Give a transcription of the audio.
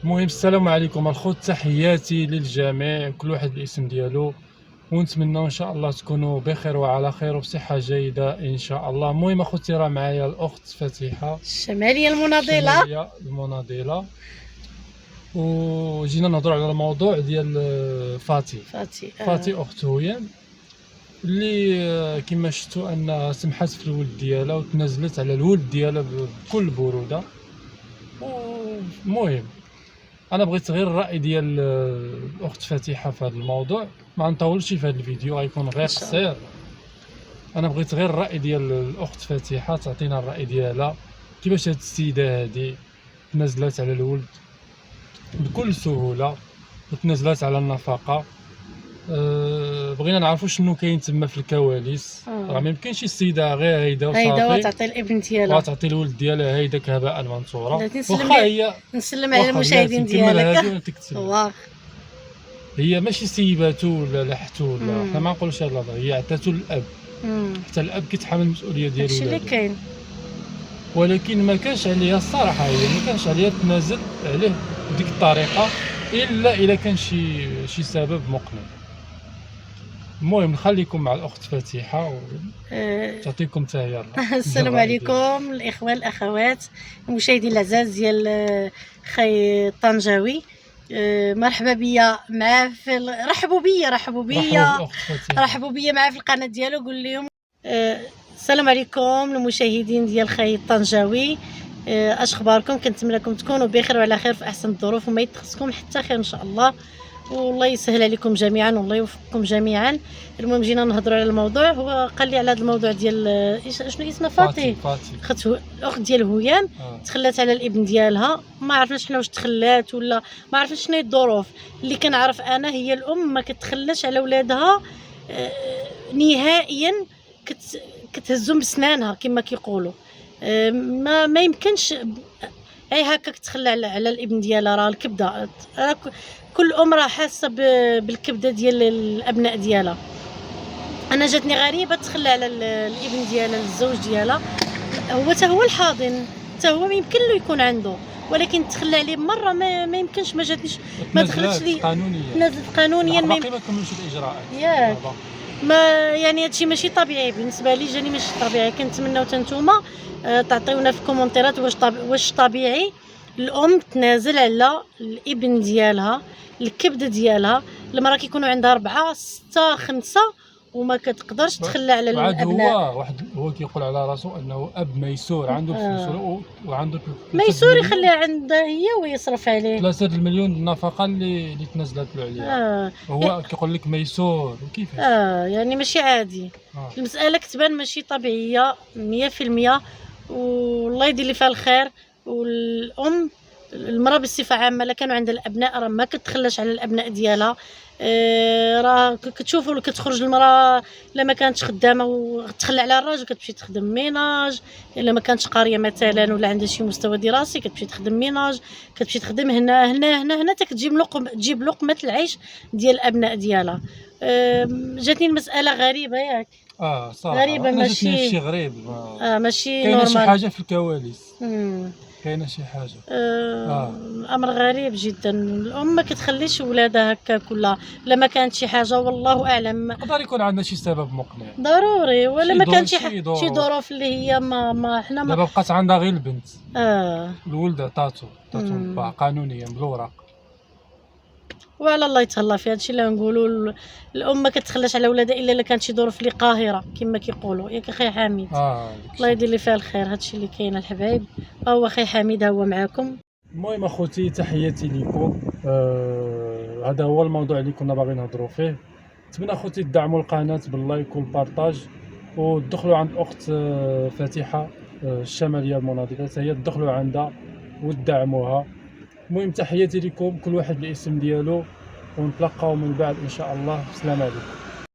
المهم السلام عليكم الخوت، تحياتي للجميع كل واحد بالاسم ديالو، ونتمنى ان شاء الله تكونوا بخير وعلى خير وبصحه جيده ان شاء الله. المهم اخوتي راه معايا الاخت فتيحه الشماليه المناضله المناضله، وجينا نهضروا على الموضوع ديال فاتي اخت هويان اللي كما شفتوا ان سمحت في الولد ديالها وتنازلت على الولد ديالها بكل بروده. المهم انا بغيت غير الراي ديال الاخت فاتحه في هذا الموضوع، ما نطولش في هذا الفيديو غيكون غير قصير. انا بغيت غير الراي ديال الاخت فاتحه تعطينا الراي ديالها كيفاش هاد السيده هادي تنازلات على الولد بكل سهوله وتنازلات على النفقه. بغينا نعرفوا شنو كاين تما في الكواليس. راه ما يمكنش شي السيده غير هيدا وصافي تعطي الابن ديالها وتعطي الولد ديالها هيداك هباء منثورا. واخا هي نسلم على المشاهدين ديالك. هي ماشي سيباتو ولا لحتو ولا حنا ما نقولوش هاد الهضره، هي عطاتو للاب. حتى الاب كيتحمل المسؤوليه ديالو هادشي اللي كاين، ولكن ما كانش عليها الصراحه، هي ما كانش عليها تنازل عليه بديك الطريقه الا كان شي سبب مقنع. المهم نخليكم مع الاخت فاتحه وتعطيكم حتى هي السلام عليكم الاخوان الاخوات المشاهدين العزاز ديال خي طنجاوي. مرحبا بيا معاه في رحبوا بيا معاه في القناه ديالو. قول لهم السلام عليكم المشاهدين ديال خي طنجاوي. اش اخباركم؟ كنتمنى لكم تكونوا بخير وعلى خير في احسن الظروف وما يتخصكم حتى خير ان شاء الله، والله يسهل عليكم جميعا والله يوفقكم جميعا. المهم جينا نهضروا على الموضوع. هو قال لي على هذا الموضوع ديال شنو اسمها فاتي الاخت ديال هويان. تخلات على الابن ديالها، ما عرفناش حنا واش تخلات ولا ما عرفناش شنو هي الظروف. اللي كنعرف انا هي الام ما كتخلاش على ولادها نهائيا، كتهزهم بسنانها كما كيقولوا. ما يمكنش اي هكاك تخلى على الابن ديالها. راه الكبده، كل ام راه حاسه بالكبده ديال الابناء ديالها. انا جاتني غريبه تخلى على الابن ديالها الزوج ديالها، هو الحاضن حتى هو ما يمكن له يكون عنده، ولكن تخلى عليه مره ما يمكنش. ما جاتنيش، ما دخلتش لي قانونيا ما كملوش الاجراءات ياك. ما يعني هادشي ماشي طبيعي بالنسبه لي، جاني ماشي طبيعي. كنتمناو حتى نتوما تعطيونا في الكومونتيرات واش طبيعي الام تنازل على الابن ديالها الكبده ديالها. المراه كيكونوا عندها 4 6 5 وما كتقدرش تخلى على الابناء. هو كيقول على راسو انه اب ميسور، عنده فلوس وعنده ميسور يخليها عندها هي ويصرف عليه 3 المليون النفقه اللي تنزلت له عليها. هو كيقول لك ميسور وكيفاش يعني ماشي عادي. المساله كتبان ماشي طبيعيه 100%، والله يدير لي فيها الخير. والام المراه بصفه عامه لا كانوا عندها الابناء راه ما كتخلاش على الابناء ديالها. راه كتشوفوا كتخرج المراه لما كانتش خدامه وتخلى على الراجل كتمشي تخدم ميناج، الا ما كانتش قاريه مثلا ولا عندها شي مستوى دراسي كتمشي تخدم ميناج، كتمشي تخدم هنا حتى تجيب لقمه العيش ديال الابناء ديالها. جاتني المساله غريبه ياك. صراحه غريبه، ماشي شي غريب. ماشي كاينه نورمال. شي حاجه في الكواليس. كاينه شي حاجه. امر غريب جدا. الام ما كتخليش ولادها هكا كلها. لما كانت شي حاجه والله اعلم يقدر يكون عندنا شي سبب مقنع ضروري، ولا ما كانش شي ظروف اللي هي ما حنا دابا بقات عندها غير البنت. الولد عطاتو قانونيا بالوراق، وعلى الله يتهلا في هادشي اللي نقولوا. الام ما كتخلاش على ولادها الا كانت شي ظروف اللي قاهره كما كيقولوا. ياك اخي حميد؟ الله يدير لي فيها الخير. هادشي اللي كاين الحبايب. هو اخي حميد هو معاكم. المهم اخوتي تحياتي لكم. هذا هو الموضوع اللي كنا باغيين نهضروا فيه. نتمنى اخوتي تدعموا القناه باللايك والبارطاج، ودخلوا عند الاخت فاتحه الشماليه المناضله هي تدخلوا عندها وتدعموها. المهم تحياتي لكم كل واحد بالاسم ديالو، ونتلاقاو من بعد ان شاء الله. السلام عليكم.